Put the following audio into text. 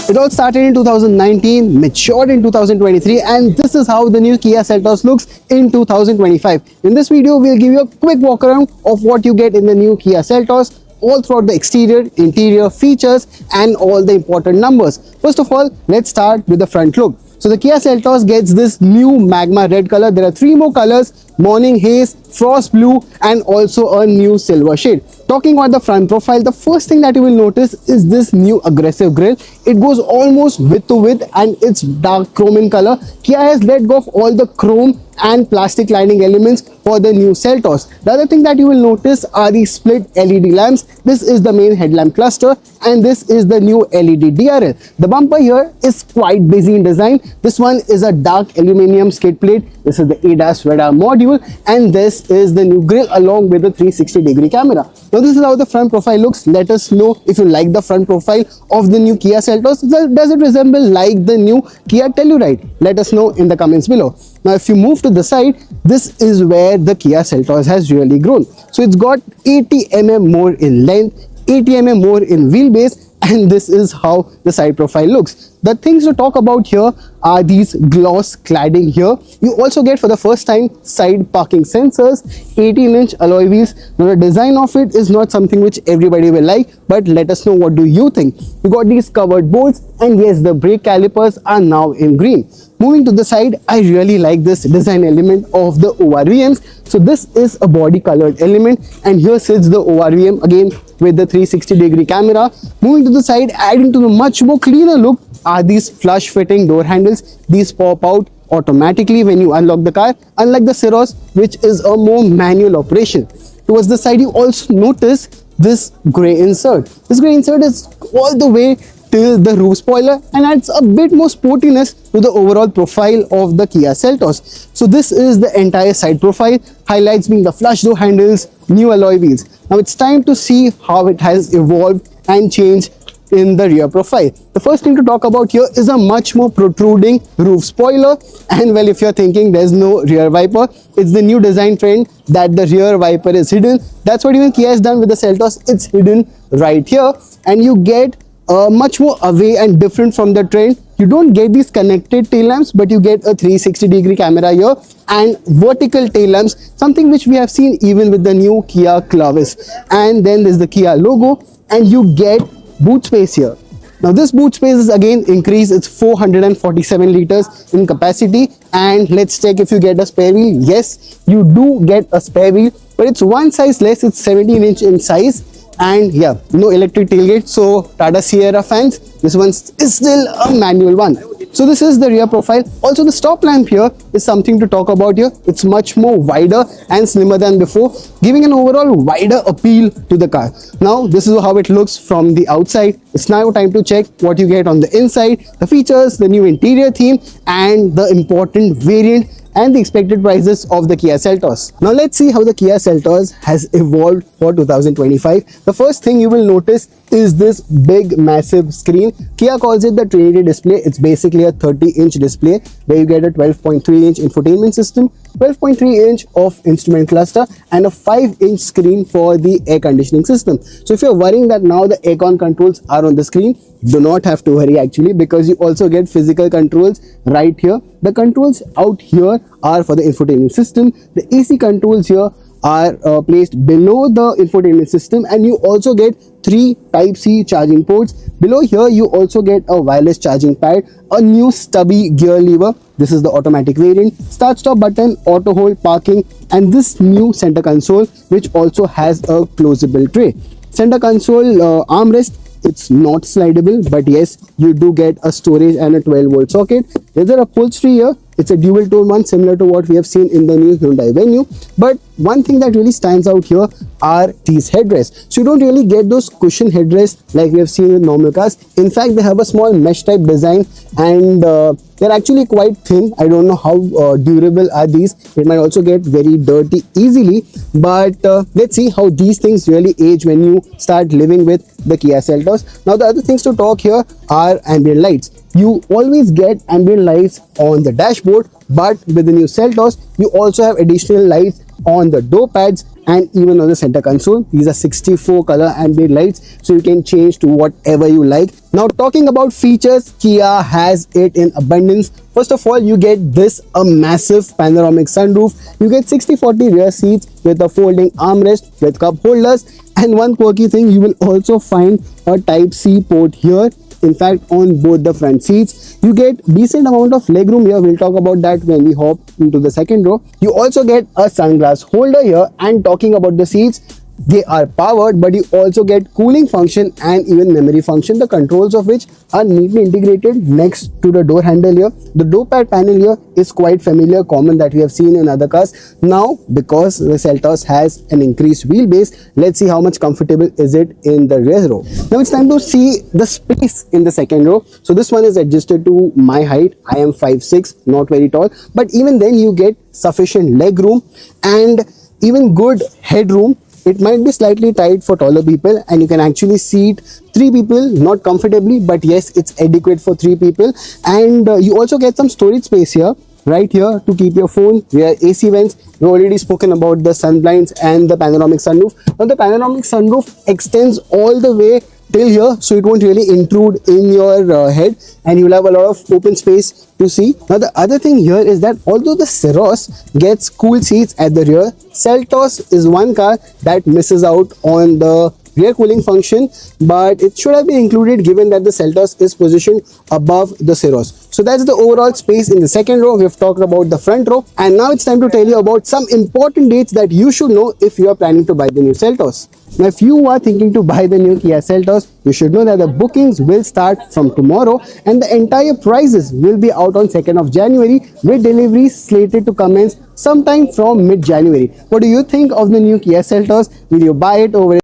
It all started in 2019, matured in 2023, and this is how the new Kia Seltos looks in 2025. In this video, we'll give you a quick walk around of what you get in the new Kia Seltos, all throughout the exterior, interior, features, and all the important numbers. First of all, let's start with the front look. So the Kia Seltos gets this new magma red color. There are three more colors: morning haze, frost blue, and also a new silver shade. Talking about the front profile, the first thing that you will notice is this new aggressive grille. It goes almost width to width and it's dark chrome in color. Kia has let go of all the chrome and plastic lining elements for the new Seltos. The other thing that you will notice are the split LED lamps. This is the main headlamp cluster and this is the new LED DRL. The bumper here is quite busy in design. This one is a dark aluminum skid plate. This is the ADAS radar module and this is the new grille along with the 360-degree camera. Now this is how the front profile looks. Let us know if you like the front profile of the new Kia Seltos. Does it resemble like the new Kia Telluride? Let us know in the comments below. Now if you move to the side, this is where the Kia Seltos has really grown. So it's got 80 mm more in length, 80 mm more in wheelbase, and this is how the side profile looks. The things to talk about here are these gloss cladding here. You also get for the first time side parking sensors, 18-inch alloy wheels. Now the design of it is not something which everybody will like, but let us know what do you think. You got these covered boards, and yes, the brake calipers are now in green. Moving to the side, I really like this design element of the ORVMs. So this is a body colored element, and here sits the ORVM again with the 360-degree camera. Moving to the side, adding to the much more cleaner look are these flush fitting door handles. These pop out automatically when you unlock the car, unlike the Ceros, which is a more manual operation. Towards the side, you also notice this gray insert. This gray insert is all the way till the roof spoiler and adds a bit more sportiness to the overall profile of the Kia Seltos. So this is the entire side profile, highlights being the flush door handles, new alloy wheels. Now it's time to see how it has evolved and changed in the rear profile. The first thing to talk about here is a much more protruding roof spoiler, and well, if you're thinking there's no rear wiper, it's the new design trend that the rear wiper is hidden. That's what even Kia has done with the Seltos. It's hidden right here, and you get much more away and different from the trend. You don't get these connected tail lamps, but you get a 360-degree camera here and vertical tail lamps, something which we have seen even with the new Kia Clavis. And then there's the Kia logo, and you get boot space here. Now this boot space is again increased. It's 447 liters in capacity, and let's check if you get a spare wheel. Yes, you do get a spare wheel, but it's one size less. It's 17-inch in size. And yeah, no electric tailgate. So Tata Sierra fans, this one is still a manual one. So this is the rear profile. Also the stop lamp here is something to talk about here. It's much more wider and slimmer than before, giving an overall wider appeal to the car. Now this is how it looks from the outside. It's now time to check what you get on the inside, the features, the new interior theme, and the important variant and the expected prices of the Kia Seltos. Now let's see how the Kia Seltos has evolved for 2025. The first thing you will notice is this big massive screen. Kia calls it the Trinity display. It's basically a 30-inch display where you get a 12.3-inch infotainment system, 12.3-inch of instrument cluster, and a 5-inch screen for the air conditioning system. So if you're worrying that now the aircon controls are on the screen, do not have to worry actually, because you also get physical controls right here. The controls out here are for the infotainment system. The AC controls here are placed below the infotainment system, and you also get 3 Type-C charging ports. Below here you also get a wireless charging pad, a new stubby gear lever. This is the automatic variant, start stop button, auto hold, parking, and this new center console which also has a closable tray. Center console armrest, it's not slidable, but yes, you do get a storage and a 12-volt socket. There's a upholstery here. It's a dual tone one, similar to what we have seen in the new Hyundai Venue. But one thing that really stands out here are these headrests. So you don't really get those cushion headrests like we have seen with normal cars. In fact, they have a small mesh type design, and they're actually quite thin. I don't know how durable are these. It might also get very dirty easily, but let's see how these things really age when you start living with the Kia Seltos. Now the other things to talk here are ambient lights. You always get ambient lights on the dashboard, But with the new Seltos, you also have additional lights on the door pads and even on the center console. These are 64 color ambient lights, so you can change to whatever you like. Now talking about features, Kia has it in abundance. First of all, you get this a massive panoramic sunroof. You get 60/40 rear seats with a folding armrest with cup holders, and one quirky thing, you will also find a type C port here. In fact, on both the front seats, you get decent amount of legroom here. We'll talk about that when we hop into the second row. You also get a sunglass holder here, and talking about the seats, they are powered, but you also get cooling function and even memory function, the controls of which are neatly integrated next to the door handle here. The door pad panel here is quite familiar, common that we have seen in other cars. Now, because the Seltos has an increased wheelbase, let's see how much comfortable is it in the rear row. Now it's time to see the space in the second row. So this one is adjusted to my height. I am 5'6", not very tall, but even then you get sufficient leg room and even good headroom. It might be slightly tight for taller people, and you can actually seat 3 people, not comfortably, but yes, it's adequate for 3 people. And you also get some storage space here, right here, to keep your phone. There are AC vents. We've already spoken about the sun blinds and the panoramic sunroof. Now the panoramic sunroof extends all the way till here, so it won't really intrude in your head, and you'll have a lot of open space to see. Now the other thing here is that although the Ceros gets cool seats at the rear, Seltos is one car that misses out on the rear cooling function, but it should have been included given that the Seltos is positioned above the Ceros. So that's the overall space in the second row. We've talked about the front row, and now it's time to tell you about some important dates that you should know if you are planning to buy the new Seltos. Now if you are thinking to buy the new Kia Seltos, you should know that the bookings will start from tomorrow, and the entire prices will be out on 2nd of January, with delivery slated to commence sometime from mid-January. What do you think of the new Kia Seltos? Will you buy it over